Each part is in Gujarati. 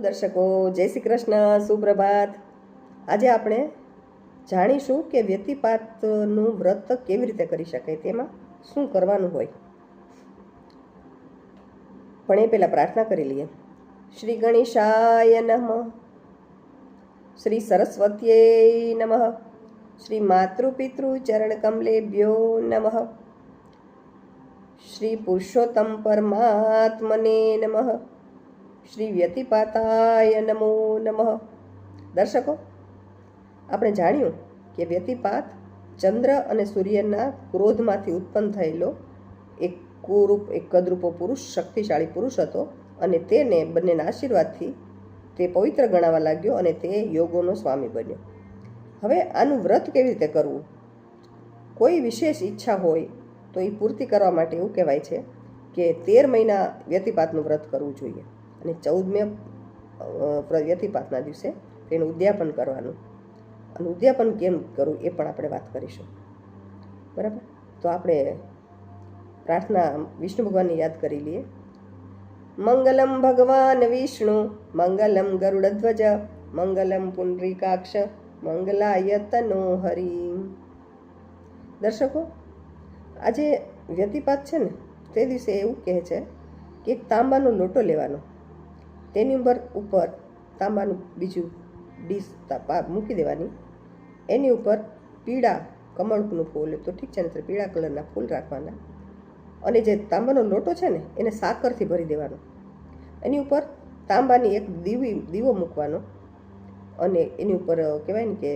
દર્શકો, જય શ્રી કૃષ્ણ, સુપ્રભાત. આજે આપણે જાણીશું કે વ્યતિપાતનું વ્રત કેવી રીતે કરી શકાય, તેમાં શું કરવાનું હોય. પણ એ પહેલાં પ્રાર્થના કરી લઈએ. શ્રી ગણેશાય નમઃ, શ્રી સરસ્વત્યે નમઃ, શ્રી માતૃપિતૃ ચરણ કમલેભ્યો નમઃ, શ્રી પુરુષોત્તમ પરમાત્મને નમઃ, શ્રી વ્યતિપાતાય નમો નમઃ. દર્શકો, આપણે જાણ્યું કે વ્યતિપાત ચંદ્ર અને સૂર્યના ક્રોધમાંથી ઉત્પન્ન થયેલો એક કુરૂપ, એક કદરૂપો પુરુષ, શક્તિશાળી પુરુષ હતો અને તેને બંનેના આશીર્વાદથી તે પવિત્ર ગણાવા લાગ્યો અને તે યોગોનો સ્વામી બન્યો. હવે આનું વ્રત કેવી રીતે કરવું? કોઈ વિશેષ ઈચ્છા હોય તો એ પૂર્તિ કરવા માટે એવું કહેવાય છે કે 13 મહિના વ્યતિપાતનું વ્રત કરવું જોઈએ અને 14મે વ્યતિપાતના દિવસે તેનું ઉદ્યાપન કરવાનું. અને ઉદ્યાપન કેમ કરવું એ પણ આપણે વાત કરીશું. બરાબર? તો આપણે પ્રાર્થના વિષ્ણુ ભગવાનને યાદ કરી લઈએ. મંગલમ ભગવાન વિષ્ણુ, મંગલમ ગરુડધ્વજ, મંગલમ પુંડરીકાક્ષ, મંગલાય તનો હરિ. દર્શકો, આજે વ્યતિપાત છે ને, તે દિવસે એવું કહે છે કે એક તાંબાનો લોટો લેવાનો, તેની ઉપર તાંબાનું બીજું ડીશ મૂકી દેવાની, એની ઉપર પીળા કમળનું ફૂલ, તો ઠીક છે ને, તો પીળા કલરના ફૂલ રાખવાના અને જે તાંબાનો લોટો છે ને એને સાકરથી ભરી દેવાનો. એની ઉપર તાંબાની એક દીવો મૂકવાનો અને એની ઉપર કહેવાય ને કે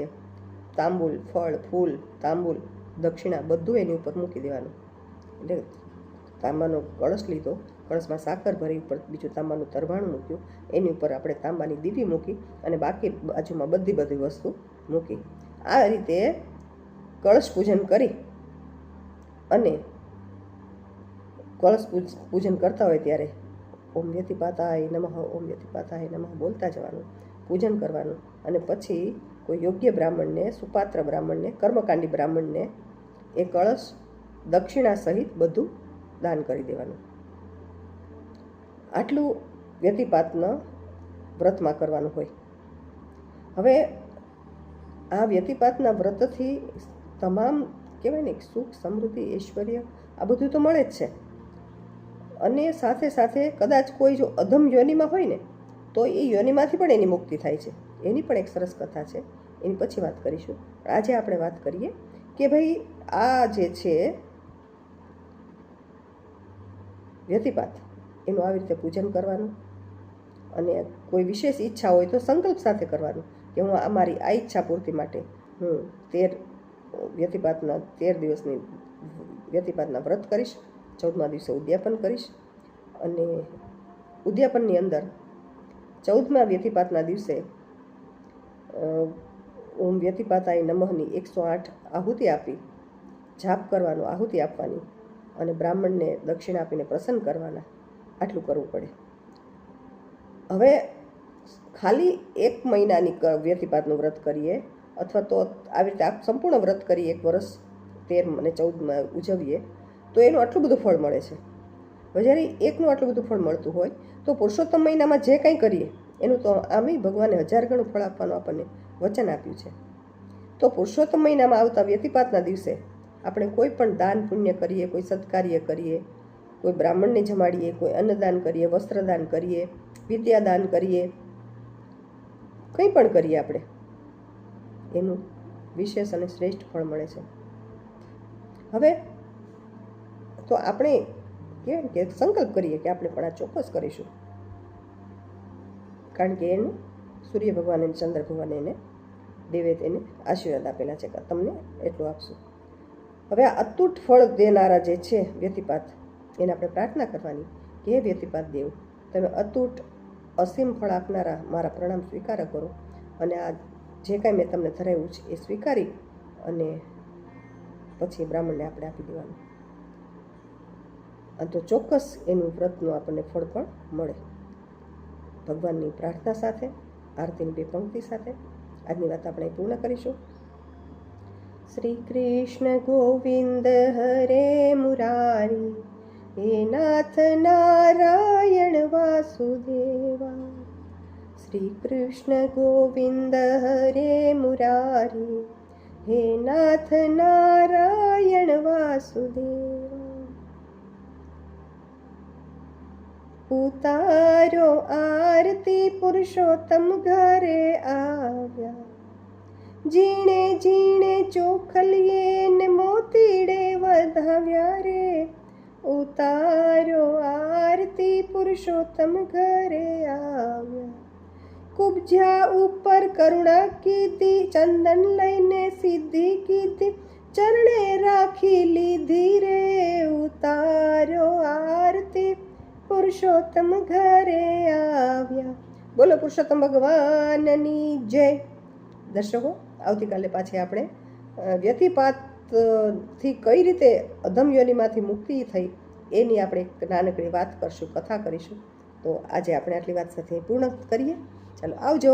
તાંબુલ, ફળ, ફૂલ, તાંબુલ, દક્ષિણા બધું એની ઉપર મૂકી દેવાનું. એટલે તાંબાનો કળશ લીધો, કળશમાં સાકર ભરી, ઉપર બીજું તાંબાનું તરભાણું મૂક્યું, એની ઉપર આપણે તાંબાની દીવી મૂકી અને બાકી બાજુમાં બધી વસ્તુ મૂકી. આ રીતે કળશ પૂજન કરી અને કળશ પૂજન કરતા હોય ત્યારે ઓમ વ્યતિપાતાય નમઃ, ઓમ વ્યતિપાતાય નમઃ બોલતા જવાનું, પૂજન કરવાનું અને પછી કોઈ યોગ્ય બ્રાહ્મણને, સુપાત્ર બ્રાહ્મણને, કર્મકાંડી બ્રાહ્મણને એ કળશ દક્ષિણા સહિત બધું દાન કરી દેવાનું. આટલું વ્યતિપાતના વ્રતમાં કરવાનું હોય. હવે આ વ્યતિપાતના વ્રતથી તમામ કહેવાય ને સુખ, સમૃદ્ધિ, ઐશ્વર્ય આ બધું તો મળે જ છે. અને સાથે સાથે કદાચ કોઈ જો અધમ યોનિમાં હોય ને તો એ યોનિમાંથી પણ એની મુક્તિ થાય છે. એની પણ એક સરસ કથા છે, એની પછી વાત કરીશું. આજે આપણે વાત કરીએ કે ભાઈ આ જે છે વ્યતિપાત, એનું આવી રીતે પૂજન કરવાનું અને કોઈ વિશેષ ઈચ્છા હોય તો સંકલ્પ સાથે કરવાનું કે હું અમારી આ ઈચ્છા પૂર્તિ માટે હું 13 દિવસની વ્યતિપાતના વ્રત કરીશ, 14મા દિવસે ઉદ્યાપન કરીશ. અને ઉદ્યાપનની અંદર 14મા વ્યતિપાતના દિવસે ઓમ વ્યતિપાતાય નમઃની 108 આહુતિ આપી, જાપ કરવાનો, આહુતિ આપવાની અને બ્રાહ્મણને દક્ષિણા આપીને પ્રસન્ન કરવાના. આટલું કરવું પડે. હવે ખાલી 1 મહિનાની વ્યતિપાતનું વ્રત કરીએ અથવા તો આવી રીતે આ સંપૂર્ણ વ્રત કરીએ, 1 વર્ષ 13 અને 14માં ઉજવીએ તો એનું આટલું બધું ફળ મળે છે. જ્યારે એકનું આટલું બધું ફળ મળતું હોય તો પુરુષોત્તમ મહિનામાં જે કંઈ કરીએ એનું તો આમે ભગવાને 1000 ગણું ફળ આપવાનું આપણને વચન આપ્યું છે. તો પુરુષોત્તમ મહિનામાં આવતા વ્યતિપાતના દિવસે આપણે કોઈ પણ દાન પુણ્ય કરીએ, કોઈ સત્કાર્ય કરીએ, કોઈ બ્રાહ્મણને જમાડીએ, કોઈ અન્નદાન કરીએ, વસ્ત્રદાન કરીએ, વિદ્યાદાન કરીએ, કંઈ પણ કરીએ આપણે, એનું વિશેષ અને શ્રેષ્ઠ ફળ મળે છે. હવે તો આપણે કહેવાય કે સંકલ્પ કરીએ કે આપણે પણ આ ચોક્કસ કરીશું, કારણ કે એને સૂર્ય ભગવાન અને ચંદ્ર ભગવાન એને દેવે તેને આશીર્વાદ આપેલા છે કે તમને એટલું આપશું. હવે આ અતૂટ ફળ દેનારા જે છે વ્યતિપાત, એને આપણે પ્રાર્થના કરવાની કે હે વ્યતિપાત દેવ, તમે અતૂટ અસીમ ફળ આપનારા મારા પ્રણામ સ્વીકાર કરો અને આ જે કાંઈ મેં તમને ધરાવ્યું છે એ સ્વીકારી અને પછી બ્રાહ્મણને આપણે આપી દેવાનું. અને તો ચોક્કસ એનું વ્રતનું આપણને ફળ પણ મળે. ભગવાનની પ્રાર્થના સાથે, આરતીની 2 પંક્તિ સાથે આજની વાત આપણે પૂર્ણ કરીશું. શ્રી કૃષ્ણ ગોવિંદ હરે મુરારી, હે નાથ નારાયણ વાસુદેવા, શ્રી કૃષ્ણ ગોવિંદ હરે મુરારી, હે નાથ નારાયણ વાસુદેવ. ઉતારો આરતી પુરુષોત્તમ ઘરે આવ્યા, જીણે જીણે ચોખલીએ ને મોતીડે વધાવ્યા રે. ઉતારો આરતી પુરુષોત્તમ ઘરે આવ્યા, કુબજા ઉપર કરુણા કીધી, ચંદન લઈને સિદ્ધિ કીધી, ચરણે રાખી લીધી રે. ઉતારો આરતી પુરુષોત્તમ ઘરે આવ્યા. બોલો પુરુષોત્તમ ભગવાનની જય. દર્શકો, આવતીકાલે પાછી આપણે વ્યતિપાતથી કઈ રીતે અધમ યોનિમાંથી મુક્તિ થઈ એની આપણે એક નાનકડી વાત કરશું, કથા કરીશું. તો આજે આપણે આટલી વાત સાથે પૂર્ણ કરીએ. ચાલો, આવજો.